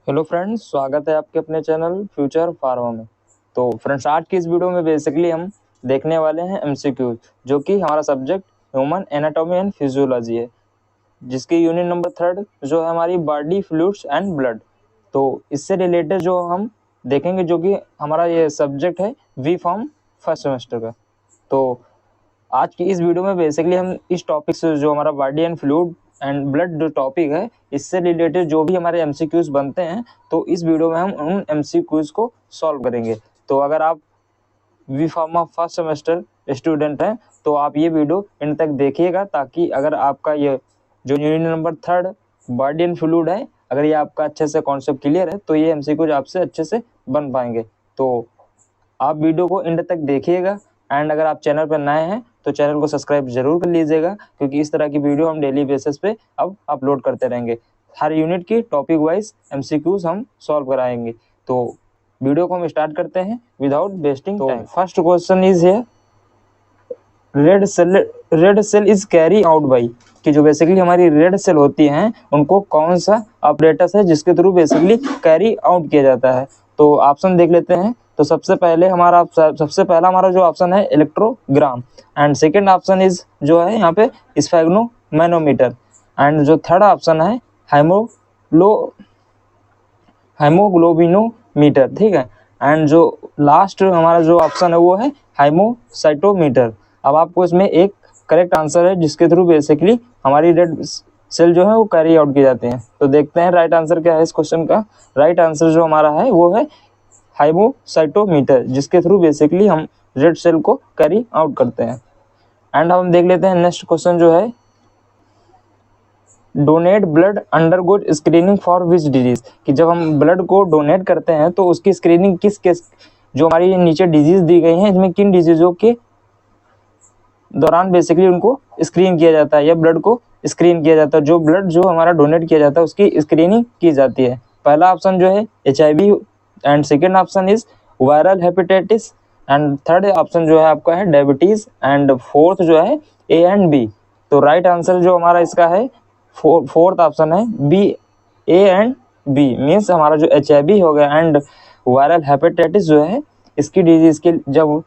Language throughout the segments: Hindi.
हेलो फ्रेंड्स, स्वागत है आपके अपने चैनल फ्यूचर फार्मा में। तो फ्रेंड्स, आज की इस वीडियो में बेसिकली हम देखने वाले हैं एमसीक्यू, जो कि हमारा subject human anatomy and physiology है, जिसकी यूनिट नंबर 3 जो है हमारी बॉडी फ्लूइड्स एंड ब्लड। तो इससे रिलेटेड जो हम देखेंगे, जो कि हमारा ये सब्जेक्ट है वी फॉर्म फर्स्ट सेमेस्टर का। तो आज की इस वीडियो में बेसिकली हम इस टॉपिक से, जो हमारा body and fluid and blood जो टॉपिक है, इससे रिलेटेड जो भी हमारे एमसीक्यूज बनते हैं, तो इस वीडियो में हम उन एमसीक्यूज को सॉल्व करेंगे। तो अगर आप B pharma first semester student हैं तो आप ये वीडियो इन तक देखिएगा, ताकि अगर आपका ये जो unit number 3 body and fluid है, अगर ये आपका अच्छे से कॉन्सेप्ट क्लियर है तो ये एमसीक्यूज आपसे अच्छे से बन पाएंगे। तो आप वीडियो को एंड तक देखिएगा। एंड अगर आप चैनल पर नए हैं तो चैनल को सब्सक्राइब जरूर कर लीजिएगा, क्योंकि इस तरह की वीडियो हम डेली बेसिस पे अब अपलोड करते रहेंगे। हर यूनिट की टॉपिक वाइज एमसीक्यूज हम सॉल्व कराएंगे। तो वीडियो को हम स्टार्ट करते हैं without wasting time. First question is है red cell is carry out by, कि जो बेसिकली हमारी रेड सेल होती हैं उनको कौन सा ऑपरेटस है जिसके थ्रू बेसिकली कैरी आउट किया जाता है। तो ऑप्शन देख लेते हैं। तो सबसे सबसे पहला हमारा जो ऑप्शन है electrogram, and second option is जो है यहाँ पे स्फैग्नोमैनोमीटर, एंड जो थर्ड ऑप्शन है हाइमोग्लोबिनोमीटर, ठीक है। एंड जो लास्ट हमारा जो ऑप्शन है वो है हाइमोसाइटोमीटर। अब आपको इसमें एक करेक्ट आंसर है जिसके थ्रू बेसिकली हमारी रेड सेल जो है वो कैरी आउट किए जाते हैं। तो देखते हैं राइट आंसर क्या है इस क्वेश्चन का। राइट आंसर जो हमारा है वो है हाइमोसाइटोमीटर, जिसके थ्रू बेसिकली हम रेड सेल को कैरी आउट करते हैं। एंड हम देख लेते हैं नेक्स्ट क्वेश्चन जो है donate blood undergoes screening for which disease, कि जब हम ब्लड को डोनेट करते हैं तो उसकी स्क्रीनिंग किस जो हमारी नीचे डिजीज दी गई हैं, इसमें किन डिजीजों के दौरान बेसिकली उनको स्क्रीन किया जाता है या ब्लड को स्क्रीन किया जाता है। जो ब्लड जो हमारा डोनेट किया जाता है उसकी स्क्रीनिंग की जाती है। पहला ऑप्शन जो है HIV, and second option is viral hepatitis, and third option जो है आपका है डायबिटीज, एंड फोर्थ जो है A एंड B। तो राइट आंसर जो हमारा इसका है फोर्थ ऑप्शन है B, A and B। Means हमारा जो HIV हो गया एंड वायरल हेपेटाइटिस जो है, इसकी डिजीज के जब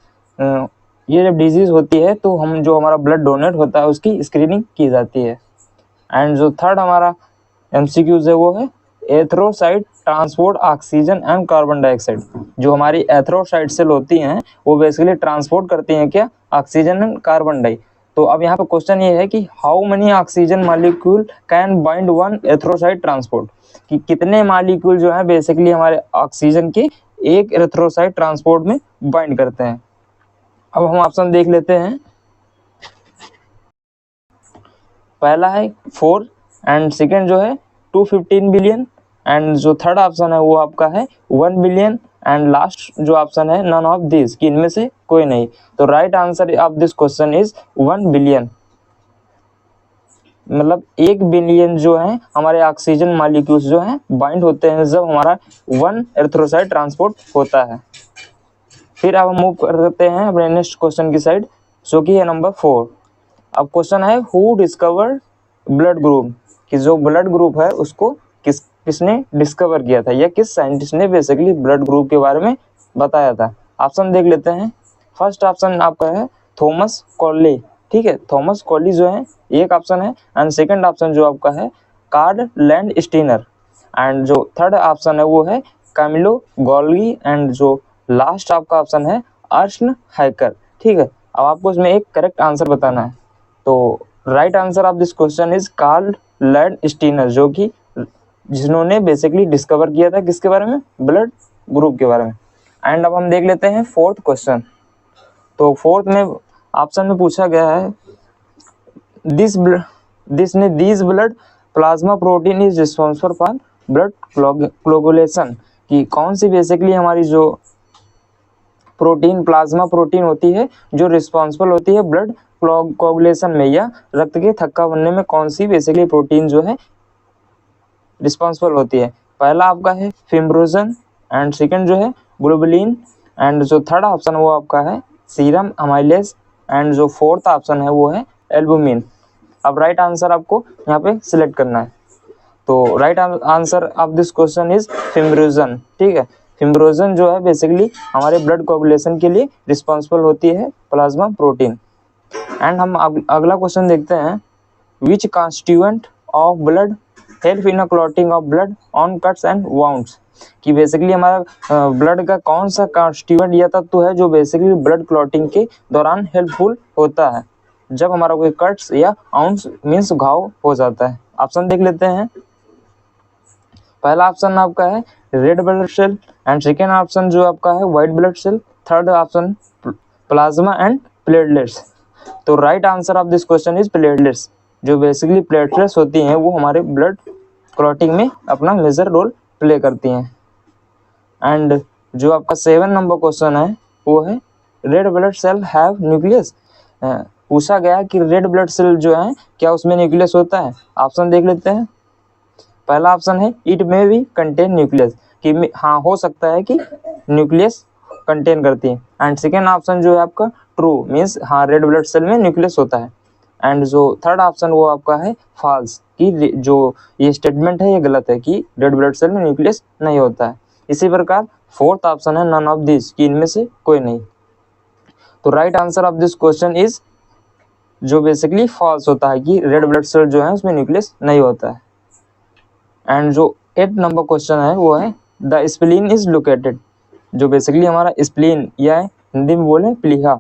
ये जब डिजीज होती है तो हम जो हमारा ब्लड डोनेट होता है उसकी स्क्रीनिंग की जाती है। एंड जो थर्ड हमारा एमसीक्यूज है वो है erythrocyte transport oxygen and carbon dioxide. जो हमारी एथ्रोसाइट सेल होती हैं वो बेसिकली ट्रांसपोर्ट करती हैं क्या, ऑक्सीजन एंड कार्बन डाई। तो अब यहाँ पे क्वेश्चन ये है कि how many oxygen molecule can bind one erythrocyte transport, कि कितने मॉलिक्यूल जो है बेसिकली हमारे ऑक्सीजन के एक एथ्रोसाइट ट्रांसपोर्ट में बाइंड करते हैं। अब हम ऑप्शन देख लेते हैं। पहला है 4, एंड सेकेंड जो है 215 बिलियन, एंड जो थर्ड ऑप्शन है वो आपका है 1 बिलियन, एंड लास्ट जो ऑप्शन है नन ऑफ दिस, कि इनमें से कोई नहीं। तो right answer of this question is 1 billion. मतलब 1 बिलियन जो है हमारे ऑक्सीजन मॉलिक्यूल्स जो हैं बाइंड होते हैं जब हमारा 1 एरिथ्रोसाइट ट्रांसपोर्ट होता है। फिर अब हम मूव करते हैं अपने नेक्स्ट क्वेश्चन की साइड, जो कि है नंबर 4। अब क्वेश्चन है हु डिस्कवर्ड ब्लड ग्रुप, कि जो ब्लड ग्रुप है उसको किसने डिस्कवर किया था या किस साइंटिस्ट ने बेसिकली ब्लड ग्रुप के बारे में बताया था। ऑप्शन देख लेते हैं। फर्स्ट ऑप्शन आपका है थॉमस कॉली, ठीक है। थॉमस कॉली जो है एक ऑप्शन है, एंड सेकंड ऑप्शन जो आपका है कार्ल लैंडस्टीनर, एंड जो थर्ड ऑप्शन है वो है कैमिलो गोल्गी, एंड जो लास्ट आपका ऑप्शन है अर्शन हैकर, ठीक है। अब आपको इसमें एक करेक्ट आंसर बताना है। तो right answer of this question is Karl Landsteiner, जो कि जिन्होंने बेसिकली डिस्कवर किया था किसके बारे में, ब्लड ग्रुप के बारे में। एंड अब हम देख लेते हैं फोर्थ क्वेश्चन। तो फोर्थ में ऑप्शन में पूछा गया है this blood plasma protein is responsible for blood coagulation, कि कौन सी बेसिकली हमारी जो प्रोटीन प्लाज्मा प्रोटीन होती है जो रिस्पॉन्सिबल होती है ब्लड कोगुलेशन में या रक्त के थक्का बनने में, कौन सी बेसिकली प्रोटीन जो है रिस्पॉन्सिबल होती है। पहला आपका है फिब्रोजन, एंड सेकंड जो है ग्लोबुलिन, एंड जो थर्ड ऑप्शन वो आपका है सीरम अमाइलेज, एंड जो फोर्थ ऑप्शन है वो है एल्बुमिन। अब राइट आंसर आपको यहाँ पे सिलेक्ट करना है। तो right answer of this question is fibrinogen. ठीक है, फिब्रिनोजन जो है बेसिकली हमारे ब्लड कोगुलेशन के लिए रिस्पॉन्सिबल होती है प्लाज्मा प्रोटीन। एंड हम अगला क्वेश्चन देखते हैं, which constituent of blood help in clotting of blood on cuts and wounds, कि बेसिकली हमारा ब्लड का कौन सा कॉन्स्टिट्यूएंट या तत्व है जो बेसिकली ब्लड क्लॉटिंग के दौरान हेल्पफुल होता है जब हमारा कोई कट्स या आउंस मीन्स घाव हो जाता है। ऑप्शन देख लेते हैं। पहला ऑप्शन आपका है red blood cell, and second option जो आपका है white blood cell, third option plasma and platelets. तो right answer of this question is platelets. जो बेसिकली प्लेटलेट्स होती हैं वो हमारे ब्लड क्लॉटिंग में अपना मेजर रोल प्ले करती हैं। एंड जो आपका 7 नंबर क्वेश्चन है वो है red blood cell have nucleus. पूछा गया कि रेड ब्लड सेल जो है क्या उसमें न्यूक्लियस होता है। ऑप्शन देख लेते हैं। पहला ऑप्शन है it may be contain nucleus, कि हाँ हो सकता है कि न्यूक्लियस कंटेन करती है। एंड सेकेंड ऑप्शन जो है आपका ट्रू, मीन्स हाँ रेड ब्लड सेल में न्यूक्लियस होता है। एंड जो थर्ड ऑप्शन वो आपका है फॉल्स, कि जो ये स्टेटमेंट है ये गलत है कि रेड ब्लड सेल में न्यूक्लियस नहीं होता है। इसी प्रकार फोर्थ ऑप्शन है नन ऑफ दिस, कि इनमें से कोई नहीं। तो right answer of this question is जो बेसिकली फॉल्स होता है कि रेड ब्लड सेल जो है उसमें न्यूक्लियस नहीं होता है। एंड जो 8 नंबर क्वेश्चन है वो है द स्प्लीन इज लोकेटेड। जो बेसिकली हमारा स्प्लीन या हिंदी में बोले प्लीहा,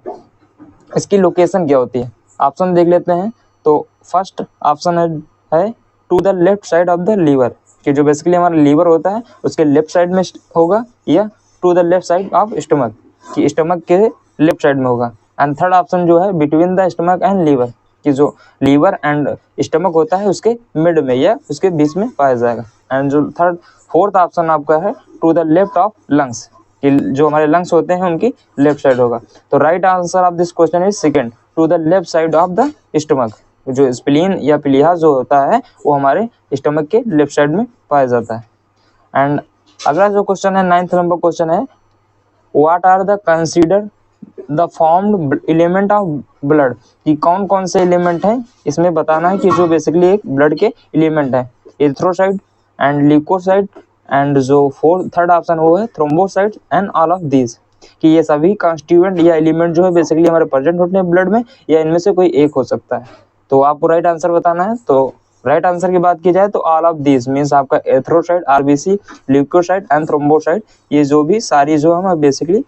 इसकी लोकेशन क्या होती है। ऑप्शन देख लेते हैं। तो फर्स्ट ऑप्शन है to the left side of the liver, कि जो बेसिकली हमारा लीवर होता है उसके लेफ्ट साइड में होगा, या to the left side of stomach, कि स्टमक के लेफ्ट साइड में होगा। एंड थर्ड ऑप्शन जो है between the stomach and liver, कि जो लीवर एंड स्टमक होता है उसके मिड में या उसके बीच में पाया जाएगा। एंड जो फोर्थ ऑप्शन आपका है to the left of lungs, कि जो हमारे लंग्स होते हैं उनकी लेफ्ट साइड होगा। तो right answer of this question is second, to the left side of the stomach. जो स्प्लीन या प्लीहा जो होता है वो हमारे स्टमक के लेफ्ट साइड में पाया जाता है। एंड अगला जो क्वेश्चन है 9th नंबर क्वेश्चन है what are the consider the formed element of blood, कि कौन कौन से एलिमेंट हैं इसमें बताना है, कि जो बेसिकली एक ब्लड के एलिमेंट है। एरिथ्रोसाइट एंड ल्यूकोसाइट एंड जो थर्ड ऑप्शन वो है thrombocyte and all of these, कि ये सभी कॉन्स्टिट्यूएंट या एलिमेंट जो है बेसिकली हमारे प्रेजेंट होते हैं ब्लड में, या इनमें से कोई एक हो सकता है। तो आपको राइट आंसर बताना है। तो राइट आंसर की बात की जाए तो ऑल ऑफ दीज मीन्स आपका erythrocyte, RBC, leucocyte and thrombocyte, ये जो भी सारी जो हम बेसिकली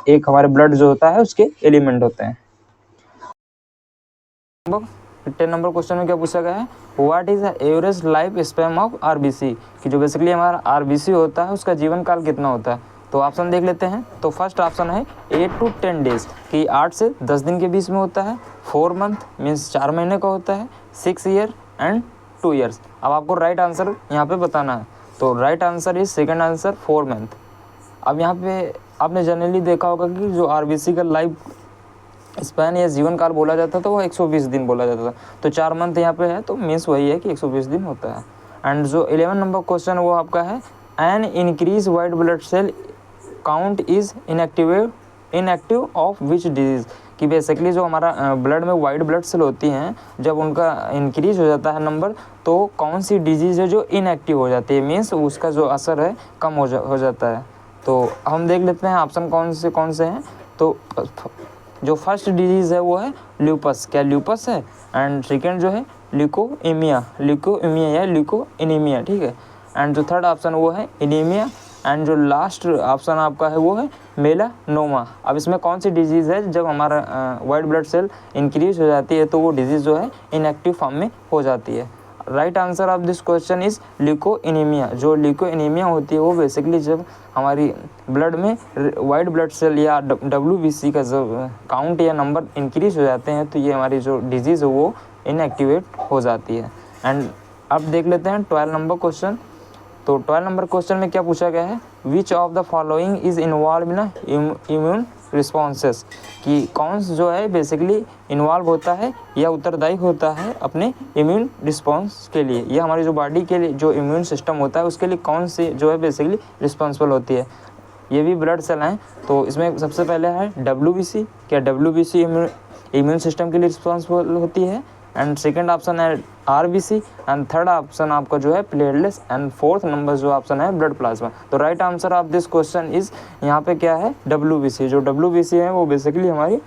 एक हमारे ब्लड जो होता है उसके एलिमेंट होते हैं। 10 नंबर क्वेश्चन में क्या पूछा गया है what is the average life span of RBC, कि जो बेसिकली हमारा आरबीसी होता है उसका जीवन काल कितना होता है। तो ऑप्शन देख लेते हैं। तो फर्स्ट ऑप्शन है 8 to 10 डेज, कि 8 से 10 दिन के बीच में होता है। 4 मंथ मीन्स 4 महीने का होता है। 6 ईयर एंड 2 ईयर्स। अब आपको राइट आंसर यहाँ पे बताना है। तो right answer is second answer 4 month. अब यहाँ पे आपने जनरली देखा होगा कि जो आरबीसी का लाइफ स्पैन या जीवन काल बोला जाता था वो 120 दिन बोला जाता था। तो 4 मंथ यहाँ पे है, तो मीन्स वही है कि 120 दिन होता है। एंड जो 11 नंबर क्वेश्चन वो आपका है an increase white blood cell count is inactive of which disease, कि बेसिकली जो हमारा ब्लड में वाइट ब्लड सेल होती हैं जब उनका इंक्रीज हो जाता है नंबर, तो कौन सी डिजीज है जो इनएक्टिव हो जाती है, मीन्स उसका जो असर है कम हो जाता है। तो हम देख लेते हैं ऑप्शन कौन से हैं। तो जो फर्स्ट डिजीज़ है वो है ल्यूपस, क्या ल्यूपस है। एंड सेकेंड जो है ल्यूकोएमिया या ल्यूकोएनीमिया, ठीक है। एंड जो थर्ड ऑप्शन वो है एनीमिया। एंड जो लास्ट ऑप्शन आपका है वो है मेलानोमा। अब इसमें कौन सी डिजीज़ है जब हमारा वाइट ब्लड सेल इंक्रीज हो जाती है तो वो डिजीज़ जो है इनएक्टिव फॉर्म में हो जाती है। Right answer of this question is leukoanemia. जो ल्यूकोएनीमिया होती है वो बेसिकली जब हमारी ब्लड में वाइट ब्लड सेल या WBC का जब काउंट या नंबर इंक्रीज हो जाते हैं तो ये हमारी जो डिजीज़ है वो इनएक्टिवेट हो जाती है। एंड अब देख लेते हैं 12 नंबर क्वेश्चन। तो 12 नंबर क्वेश्चन में क्या पूछा गया है which of the following is involve in immune responses, कि कौन जो है बेसिकली इन्वॉल्व होता है या उत्तरदायी होता है अपने इम्यून रिस्पॉन्स के लिए, या हमारी जो बॉडी के लिए जो इम्यून सिस्टम होता है उसके लिए कौन सी जो है बेसिकली रिस्पॉन्सिबल होती है। ये भी ब्लड सेल हैं। तो इसमें सबसे पहले है WBC, क्या WBC इम्यून सिस्टम के लिए रिस्पॉन्सिबल होती है। एंड सेकंड ऑप्शन है RBC एंड थर्ड ऑप्शन आपका जो है प्लेटलेट्स एंड फोर्थ नंबर जो ऑप्शन है ब्लड प्लाज्मा। तो right answer of this question is यहाँ पे क्या है WBC। जो WBC है वो बेसिकली हमारी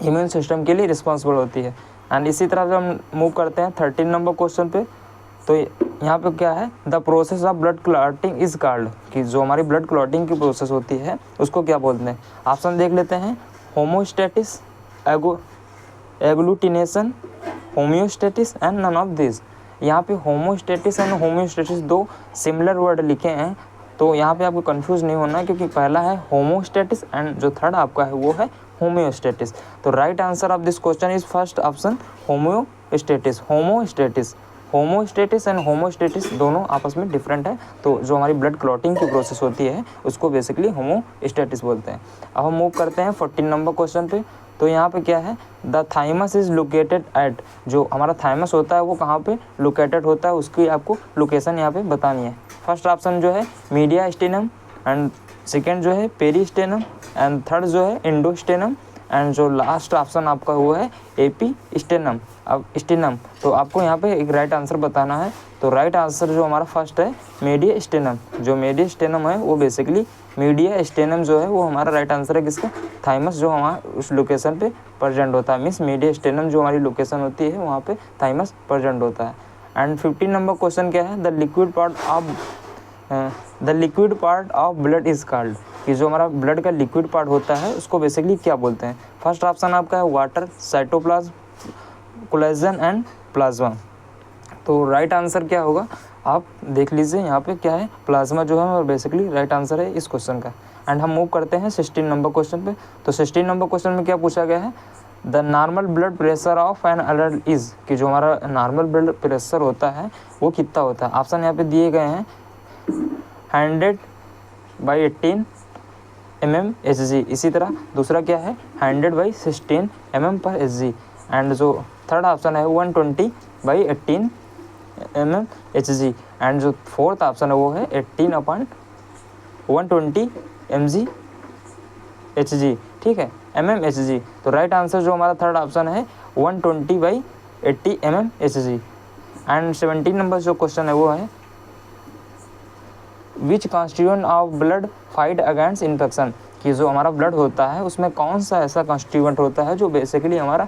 इम्यून सिस्टम के लिए रिस्पॉन्सिबल होती है। एंड इसी तरह से हम मूव करते हैं 13 नंबर क्वेश्चन पे। तो यहाँ पे क्या है, the process of blood clotting is called, कि जो हमारी ब्लड क्लॉटिंग की प्रोसेस होती है उसको क्या बोलते हैं। ऑप्शन देख लेते हैं, homeostasis, agglutination, homeostasis and none of this. यहाँ पे होमोस्टेटिस एंड होम्योस्टेटिस दो सिमिलर वर्ड लिखे हैं, तो यहाँ पे आपको कंफ्यूज नहीं होना, क्योंकि पहला है होमोस्टेटिस एंड जो थर्ड आपका है वो है होम्योस्टेटिस। तो right answer of this question is first option homeostasis. Homeostasis and homeostasis दोनों आपस में डिफरेंट है, तो जो हमारी ब्लड क्लॉटिंग की प्रोसेस होती है उसको बेसिकली होमोस्टेटिस बोलते हैं। अब हम मूव करते हैं 14 नंबर क्वेश्चन पे। तो यहाँ पे क्या है, the thymus is located at, जो हमारा थाइमस होता है वो कहाँ पे लोकेटेड होता है, उसकी आपको लोकेशन यहाँ पे बतानी है। फर्स्ट ऑप्शन जो है मीडियास्टिनम एंड सेकेंड जो है पेरिस्टेनम एंड थर्ड जो है इंडोस्टेनम एंड जो लास्ट ऑप्शन आपका वो है एपिस्टेनम। अब स्टेनम, तो आपको यहाँ पे एक राइट आंसर बताना है। तो राइट आंसर जो हमारा फर्स्ट है मीडियास्टेनम। जो मीडियास्टेनम है वो बेसिकली मीडियास्टेनम जो है वो हमारा राइट आंसर है किसका, थाइमस, जो हमारा उस लोकेशन पे प्रेजेंट होता है। मीन्स मीडियास्टेनम जो हमारी लोकेशन होती है वहाँ पे थाइमस प्रेजेंट होता है। एंड 15 नंबर क्वेश्चन क्या है, the liquid part of blood is called, कि जो हमारा ब्लड का लिक्विड पार्ट होता है उसको बेसिकली क्या बोलते हैं। फर्स्ट ऑप्शन आपका है water, cytoplasm, collagen and plasma. तो राइट आंसर क्या होगा आप देख लीजिए, यहाँ पे क्या है प्लाज्मा जो है और बेसिकली राइट आंसर है इस क्वेश्चन का। एंड हम मूव करते हैं 16 नंबर क्वेश्चन पे। तो 16 नंबर क्वेश्चन में क्या पूछा गया है, the normal blood pressure of an adult is, कि जो हमारा नॉर्मल ब्लड प्रेशर होता है वो कितना होता है। ऑप्शन यहाँ पे दिए गए हैं 100/18 mmHg, इसी तरह दूसरा क्या है 100/16 mm/Hg एंड जो थर्ड ऑप्शन है 120/18 mmHg एंड जो फोर्थ ऑप्शन है वो है 18/120 mgHg, ठीक है mmHg। तो राइट आंसर जो हमारा थर्ड ऑप्शन है 120/80 mmHg। एंड 17 नंबर जो क्वेश्चन है वो है which constituent of blood fight against infection, कि जो हमारा ब्लड होता है उसमें कौन सा ऐसा कॉन्स्टिट्यूएंट होता है जो बेसिकली हमारा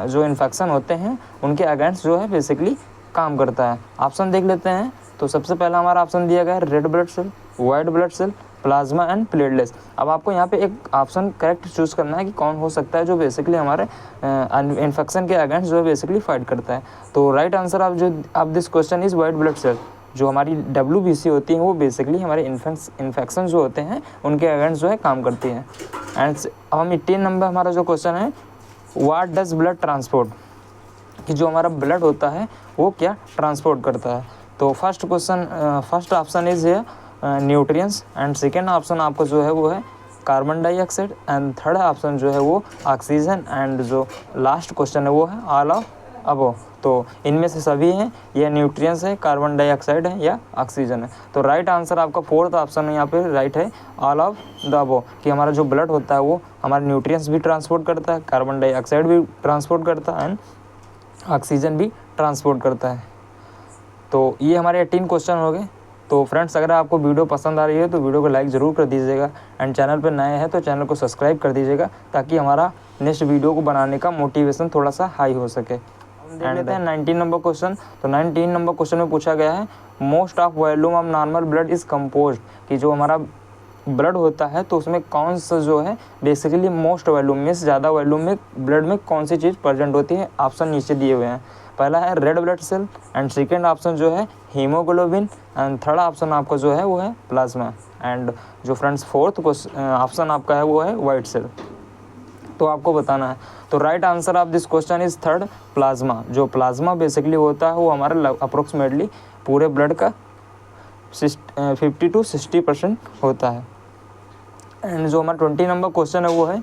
जो इन्फेक्शन होते हैं उनके अगेंस्ट जो है बेसिकली काम करता है। ऑप्शन देख लेते हैं। तो सबसे पहला हमारा ऑप्शन दिया गया है red blood cell, white blood cell, plasma and platelets. अब आपको यहाँ पे एक ऑप्शन करेक्ट चूज़ करना है कि कौन हो सकता है जो बेसिकली हमारे इन्फेक्शन के अगेंस्ट जो है बेसिकली फाइट करता है। तो right answer of this question is white blood cell. जो हमारी WBC होती है वो बेसिकली हमारे इन्फेक्शन जो होते हैं उनके अगेंस्ट जो है काम करती है। एंड अब हम 18 नंबर हमारा जो क्वेश्चन है व्हाट डज ब्लड ट्रांसपोर्ट, कि जो हमारा ब्लड होता है वो क्या ट्रांसपोर्ट करता है। तो फर्स्ट ऑप्शन इज है न्यूट्रिएंट्स एंड सेकेंड ऑप्शन आपका जो है वो है carbon dioxide and third option जो है वो ऑक्सीजन एंड जो लास्ट क्वेश्चन है वो है ऑल ऑफ अबव। तो इनमें से सभी हैं, या न्यूट्रिएंट्स है, कार्बन डाइऑक्साइड है या ऑक्सीजन है। तो राइट आंसर आपका फोर्थ ऑप्शन यहाँ पे राइट है ऑल ऑफ द अबव, कि हमारा जो ब्लड होता है वो हमारे न्यूट्रिएंट्स भी ट्रांसपोर्ट करता है, कार्बन डाइऑक्साइड भी ट्रांसपोर्ट करता है एंड ऑक्सीजन भी ट्रांसपोर्ट करता है। तो ये हमारे 18 क्वेश्चन हो गए। तो फ्रेंड्स अगर आपको वीडियो पसंद आ रही है तो वीडियो को लाइक ज़रूर कर दीजिएगा एंड चैनल पर नए हैं तो चैनल को सब्सक्राइब कर दीजिएगा, ताकि हमारा नेक्स्ट वीडियो को बनाने का मोटिवेशन थोड़ा सा हाई हो सके। देख लेते हैं 19 नंबर क्वेश्चन। तो 19 नंबर क्वेश्चन में पूछा गया है most of volume of normal blood is composed, कि जो हमारा ब्लड होता है तो उसमें कौन सा जो है बेसिकली मोस्ट वॉल्यूम में ज़्यादा वॉल्यूम में ब्लड में कौन सी चीज़ प्रेजेंट होती है। ऑप्शन नीचे दिए हुए हैं। पहला है red blood cell and second option जो है हीमोग्लोबिन एंड थर्ड ऑप्शन आपका जो है वो है प्लाज्मा एंड जो फ्रेंड्स फोर्थ ऑप्शन आपका है वो है वाइट सेल। तो आपको बताना है। तो right answer of this question is third plasma. जो प्लाज्मा बेसिकली होता है वो हमारा अप्रोक्सीमेटली पूरे ब्लड का 50 to 60% होता है। एंड जो हमारा 20 नंबर क्वेश्चन है वो है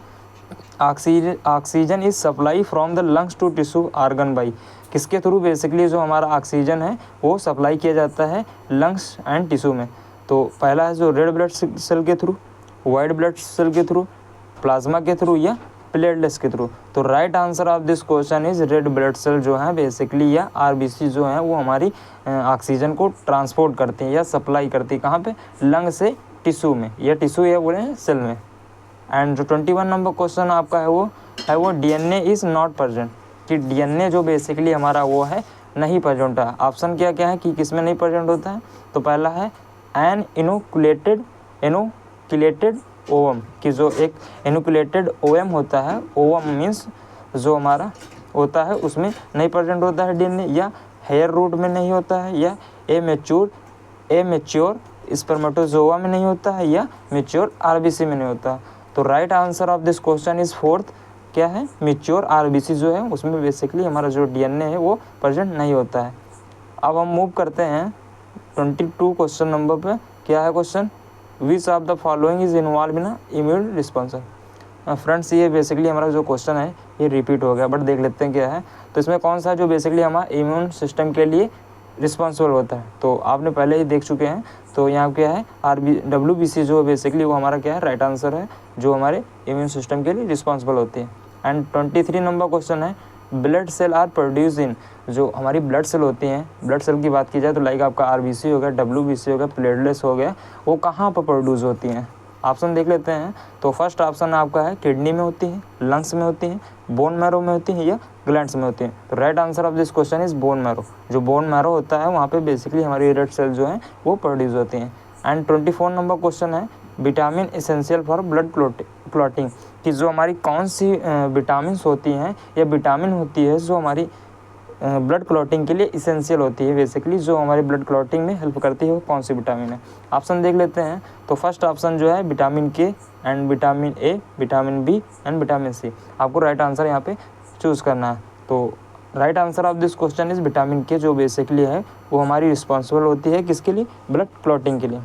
oxygen is supply from the lungs to tissue organ by, किसके थ्रू बेसिकली जो हमारा ऑक्सीजन है वो सप्लाई किया जाता है लंग्स एंड टिश्यू में। तो पहला है जो रेड ब्लड सेल के थ्रू, वाइट ब्लड सेल के थ्रू, प्लाज्मा के थ्रू या प्लेटलेट्स के थ्रू। तो right answer of this question is red blood cell जो है बेसिकली या आरबीसी जो है वो हमारी ऑक्सीजन को ट्रांसपोर्ट करती है या सप्लाई करती है कहाँ पे, लंग से टिश्यू में, या टिश्यू या बोले सेल में। एंड जो 21 नंबर क्वेश्चन आपका है वो डीएनए इज़ नॉट प्रेजेंट, कि डीएनए जो बेसिकली हमारा वो है नहीं प्रेजेंट है। ऑप्शन क्या क्या है कि किस में नहीं प्रेजेंट होता है, तो पहला है एन इनोकुलेटेड ओवम, कि जो एक इनोकुलेटेड ओवम होता है, ओवम मीन्स जो हमारा होता है उसमें नहीं प्रेजेंट होता है डीएनए, या हेयर रूट में नहीं होता है, या ए मैच्योर स्पर्मेटोजोआ में नहीं होता है, या मैच्योर आरबीसी में नहीं होता। तो right answer of this question is fourth, क्या है, मैच्योर आरबीसी जो है उसमें बेसिकली हमारा जो डीएनए है वो प्रेजेंट नहीं होता है। अब हम मूव करते हैं 22 क्वेश्चन नंबर पे। क्या है question, which of the following is involve in immune response. Friends ये बेसिकली हमारा जो क्वेश्चन है ये रिपीट हो गया, बट देख लेते हैं क्या है। तो इसमें कौन सा जो बेसिकली हमारा इम्यून सिस्टम के लिए रिस्पॉन्सिबल होता है, तो आपने पहले ही देख चुके हैं। तो यहाँ क्या है, WBC जो बेसिकली वो हमारा क्या है, राइट आंसर है, जो हमारे इम्यून सिस्टम के लिए रिस्पॉन्सिबल होती है। एंड 23 नंबर क्वेश्चन है, blood cell are produce in, जो हमारी ब्लड सेल होती हैं, ब्लड सेल की बात की जाए तो लाइक आपका आरबीसी हो गया, WBC हो गया, प्लेटलेट्स हो गया, वो कहाँ पर प्रोड्यूस होती हैं। ऑप्शन देख लेते हैं। तो फर्स्ट ऑप्शन आपका है किडनी में होती है, लंग्स में होती है, बोन मैरो में होती है, या ग्लैंड्स में होती है। तो right answer of this question is bone marrow. जो बोन मैरो होता है वहाँ पे बेसिकली हमारी रेड सेल जो है वो प्रोड्यूस होती हैं। एंड 24 नंबर क्वेश्चन है, vitamin essential for blood clotting, कि जो हमारी कौन सी विटामिन होती हैं या विटामिन होती है जो हमारी ब्लड क्लॉटिंग के लिए इसेंशियल होती है, बेसिकली जो हमारी ब्लड क्लॉटिंग में हेल्प करती है, वो कौन सी विटामिन है। ऑप्शन देख लेते हैं। तो फर्स्ट ऑप्शन जो है vitamin K, and vitamin A, vitamin B and vitamin C. आपको राइट आंसर यहाँ पे चूज़ करना है। तो right answer of this question is vitamin K, जो बेसिकली है वो हमारी रिस्पॉन्सिबल होती है किसके लिए, ब्लड क्लॉटिंग के लिए।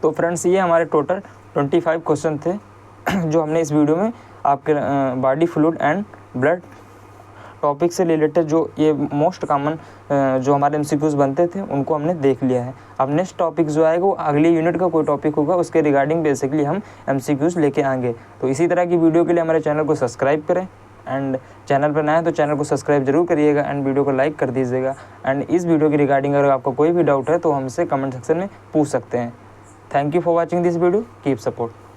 तो फ्रेंड्स ये हमारे टोटल 25 क्वेश्चन थे जो हमने इस वीडियो में आपके body fluid and blood topic से रिलेटेड जो ये मोस्ट कॉमन जो हमारे MCQs बनते थे उनको हमने देख लिया है। अब नेक्स्ट टॉपिक जो आएगा वो अगली यूनिट का कोई टॉपिक होगा, उसके रिगार्डिंग बेसिकली हम MCQs लेके आएंगे। तो इसी तरह की वीडियो के लिए हमारे चैनल को सब्सक्राइब करें, एंड चैनल पर नए हैं तो चैनल को सब्सक्राइब जरूर करिएगा, एंड वीडियो को लाइक कर दीजिएगा। एंड इस वीडियो के रिगार्डिंग अगर आपका कोई भी डाउट है तो हमसे कमेंट सेक्शन में पूछ सकते हैं। Thank you for watching this video, keep support.